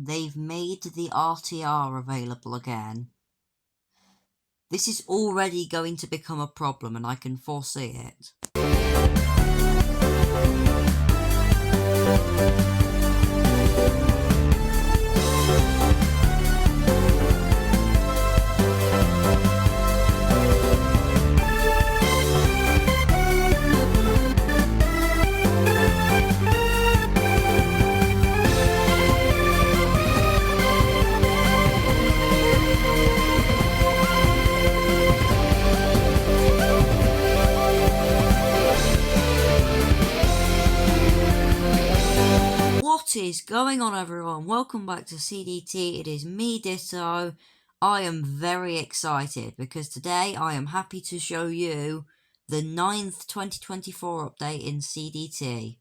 they've made the RTR available again. This is already going to become a problem, and I can foresee it. What is going on, everyone? Welcome back to CDT. It is me, Ditto. I am very excited because today I am happy to show you the 9th 2024 update in CDT.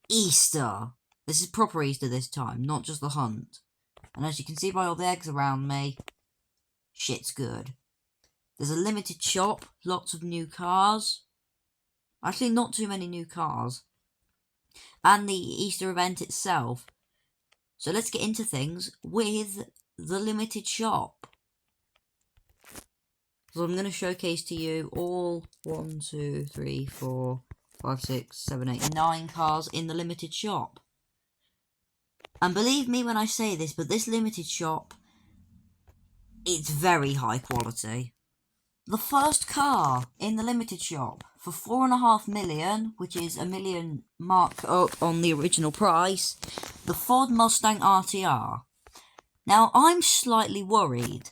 Easter. This is proper Easter this time, not just the hunt. And as you can see by all the eggs around me, shit's good. There's a limited shop, lots of new cars. Actually, not too many new cars. And the Easter event itself. So let's get into things with the limited shop. So I'm going to showcase to you all 1, 2, 3, 4, 5, 6, 7, 8, 9 cars in the limited shop. And believe me when I say this, but this limited shop, it's very high quality. The first car in the limited shop for 4.5 million, which is a million mark up on the original price, the Ford Mustang RTR. Now, I'm slightly worried,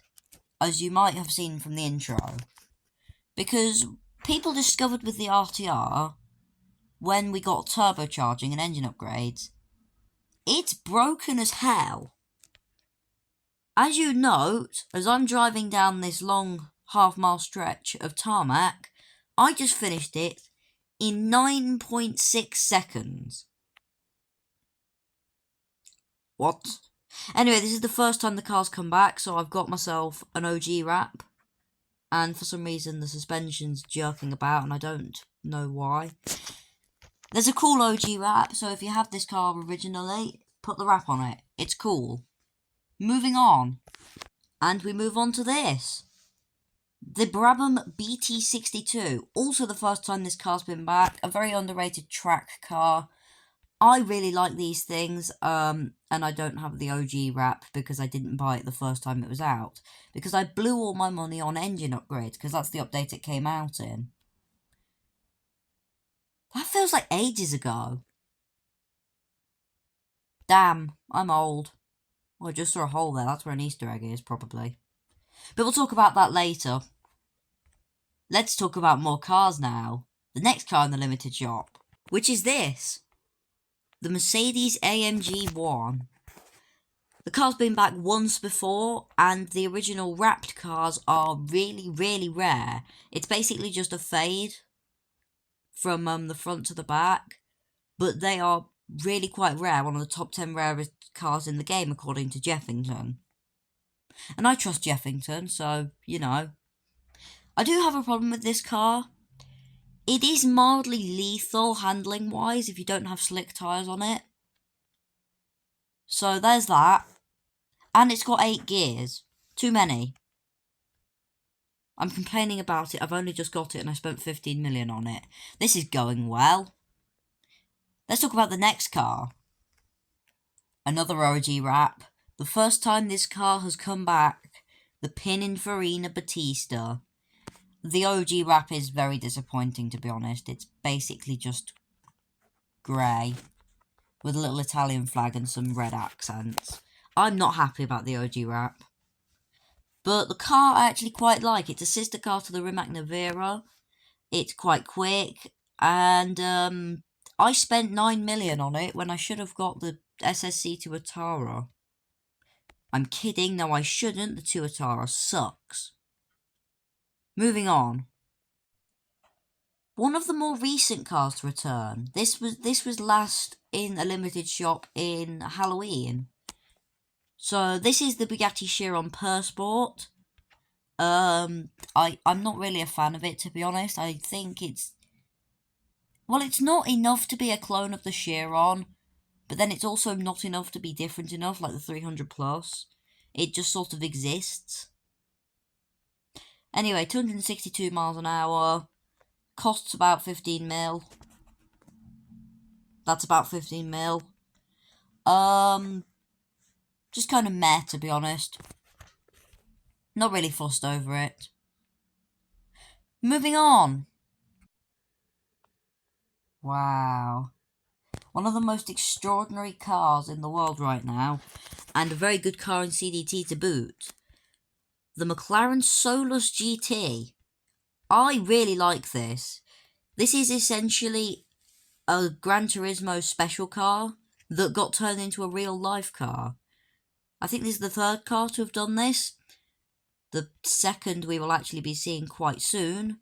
as you might have seen from the intro, because people discovered with the RTR, when we got turbocharging and engine upgrades, it's broken as hell. As you note, as I'm driving down this long half-mile stretch of tarmac, I just finished it in 9.6 seconds. What? Anyway, this is the first time the car's come back, so I've got myself an OG wrap. And for some reason, the suspension's jerking about, and I don't know why. There's a cool OG wrap, so if you have this car originally, put the wrap on it. It's cool. Moving on. And we move on to this. The Brabham BT62, also the first time this car's been back, a very underrated track car. I really like these things, and I don't have the OG wrap because I didn't buy it the first time it was out. Because I blew all my money on engine upgrades, because that's the update it came out in. That feels like ages ago. Damn, I'm old. Well, I just saw a hole there, that's where an Easter egg is, probably. But we'll talk about that later. Let's talk about more cars now. The next car in the limited shop, which is this. The Mercedes AMG 1. The car's been back once before, and the original wrapped cars are really, really rare. It's basically just a fade from the front to the back, but they are really quite rare, one of the top 10 rarest cars in the game, according to Jeffington. And I trust Jeffington, so, you know. I do have a problem with this car. It is mildly lethal handling-wise if you don't have slick tyres on it. So there's that. And it's got 8 gears. Too many. I'm complaining about it. I've only just got it and I spent 15 million on it. This is going well. Let's talk about the next car. Another OG wrap. The first time this car has come back, the Pininfarina Battista. The OG wrap is very disappointing, to be honest. It's basically just grey, with a little Italian flag and some red accents. I'm not happy about the OG wrap. But the car I actually quite like. It's a sister car to the Rimac Nevera. It's quite quick, and I spent 9 million on it when I should have got the SSC Tuatara. I'm kidding, no I shouldn't, the Tuatara sucks. Moving on. One of the more recent cars to return. This was last in a limited shop in Halloween. So this is the Bugatti Chiron Persport. I'm not really a fan of it, to be honest. I think it's... well, it's not enough to be a clone of the Chiron, but then it's also not enough to be different enough, like the 300 plus. It just sort of exists. Anyway, 262 miles an hour, costs about 15 mil. That's about 15 mil. Just kind of meh, to be honest. Not really fussed over it. Moving on. Wow. One of the most extraordinary cars in the world right now, and a very good car in CDT to boot. The McLaren Solus GT. I really like this. This is essentially a Gran Turismo special car that got turned into a real life car. I think this is the third car to have done this. The second we will actually be seeing quite soon.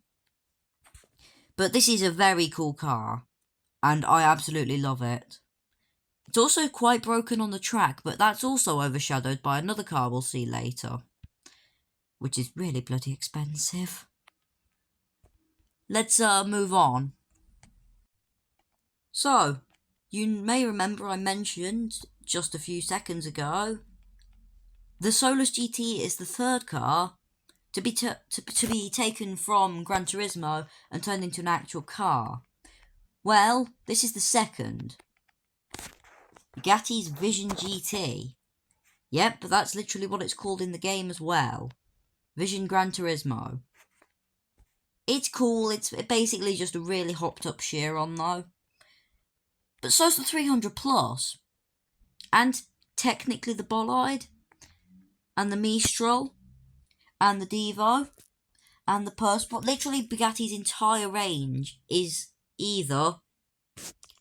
But this is a very cool car, and I absolutely love it. It's also quite broken on the track, but that's also overshadowed by another car we'll see later, which is really bloody expensive. Let's move on. So, you may remember I mentioned just a few seconds ago, the Solus GT is the third car to be taken from Gran Turismo and turned into an actual car. Well, this is the second. Bugatti's Vision GT. Yep, but that's literally what it's called in the game as well. Vision Gran Turismo. It's cool, it's basically just a really hopped up Chiron though. But so's the 300 plus. And technically the Bolide. And the Mistral. And the Devo. And the Persport. Literally Bugatti's entire range is either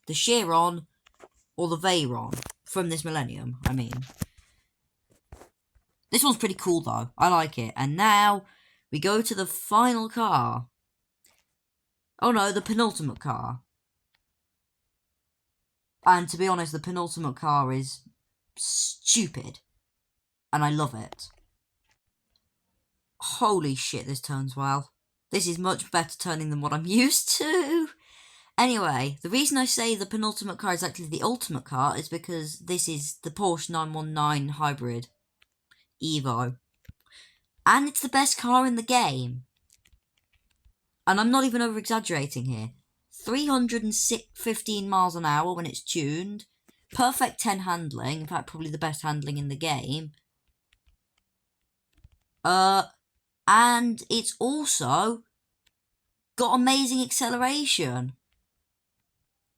the Chiron or the Veyron from this millennium, I mean. This one's pretty cool though, I like it. And now we go to the final car. Oh no, the penultimate car. And to be honest, the penultimate car is stupid. And I love it. Holy shit, this turns well. This is much better turning than what I'm used to. Anyway, the reason I say the penultimate car is actually the ultimate car is because this is the Porsche 919 Hybrid Evo. And it's the best car in the game. And I'm not even over-exaggerating here. 315 miles an hour when it's tuned. Perfect 10 handling. In fact, probably the best handling in the game. And it's also got amazing acceleration.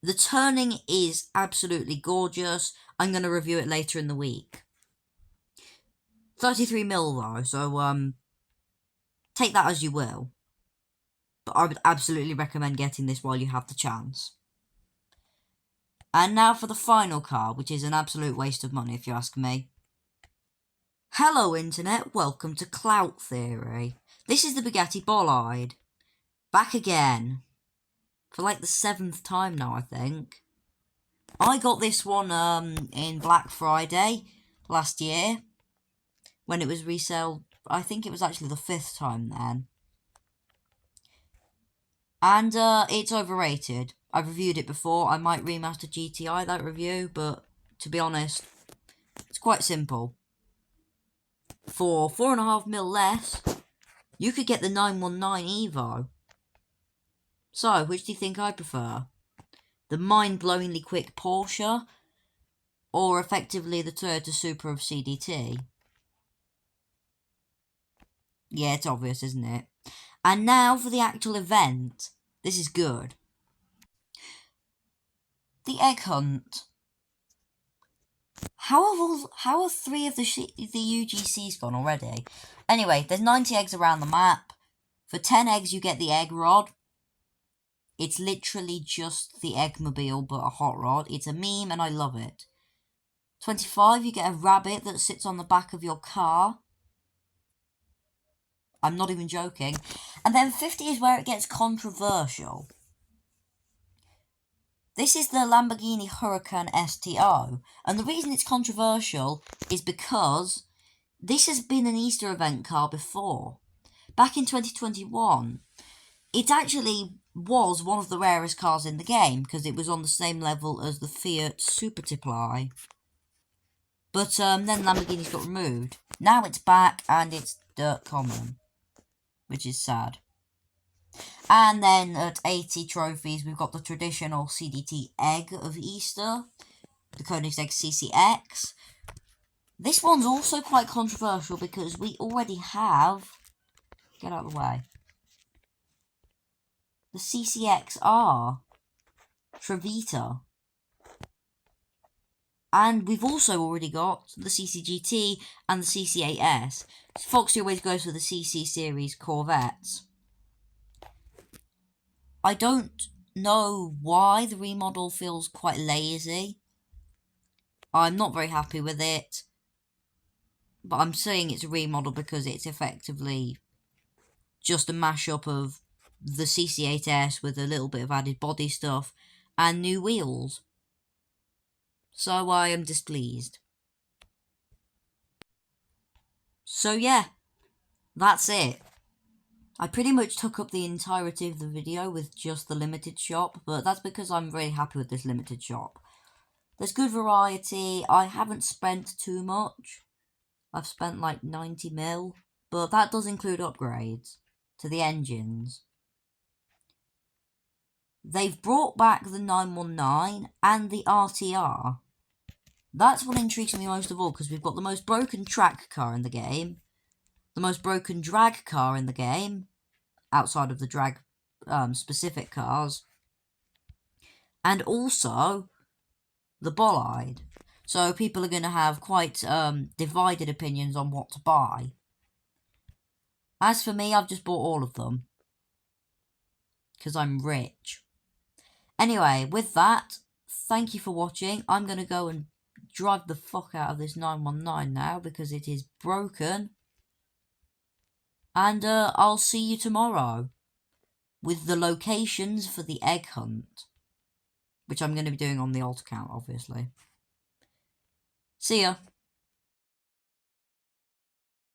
The turning is absolutely gorgeous. I'm going to review it later in the week. 33 mil though, so take that as you will. But I would absolutely recommend getting this while you have the chance. And now for the final car, which is an absolute waste of money if you ask me. Hello internet, welcome to Clout Theory. This is the Bugatti Bolide. Back again. For like the 7th time now, I think. I got this one in Black Friday last year. When it was resale, I think it was actually the 5th time then. And it's overrated. I've reviewed it before. I might remaster GTI that review, but to be honest, it's quite simple. For 4.5 mil less, you could get the 919 Evo. So, which do you think I prefer? The mind-blowingly quick Porsche, or effectively the Toyota Supra of CDT? Yeah, it's obvious, isn't it? And now for the actual event. This is good. The egg hunt. How have 3 of the UGCs gone already? Anyway, there's 90 eggs around the map. For 10 eggs, you get the egg rod. It's literally just the Eggmobile, but a hot rod. It's a meme, and I love it. 25, you get a rabbit that sits on the back of your car. I'm not even joking. And then 50 is where it gets controversial. This is the Lamborghini Huracan STO. And the reason it's controversial is because this has been an Easter event car before. Back in 2021, it's actually was one of the rarest cars in the game, because it was on the same level as the Fiat Supertipli. But then Lamborghini's got removed. Now it's back, and it's dirt common, which is sad. And then at 80 trophies, we've got the traditional CDT Egg of Easter, the Koenigsegg CCX. This one's also quite controversial because we already have, get out of the way, the CCXR Trevita. And we've also already got the CCGT and the CC8S. Foxy always goes for the CC series Corvettes. I don't know why the remodel feels quite lazy. I'm not very happy with it. But I'm saying it's a remodel because it's effectively just a mashup of the CC8S with a little bit of added body stuff and new wheels. So I am displeased. So yeah, that's it. I pretty much took up the entirety of the video with just the limited shop, but that's because I'm really happy with this limited shop. There's good variety. I haven't spent too much. I've spent like 90 mil, but that does include upgrades to the engines. They've brought back the 919 and the RTR. That's what intrigues me most of all, because we've got the most broken track car in the game, the most broken drag car in the game, outside of the drag specific cars, and also the Bolide. So people are going to have quite divided opinions on what to buy. As for me, I've just bought all of them, because I'm rich. Anyway, with that, thank you for watching. I'm going to go and drive the fuck out of this 919 now, because it is broken. And I'll see you tomorrow with the locations for the egg hunt, which I'm going to be doing on the alt account, obviously. See ya.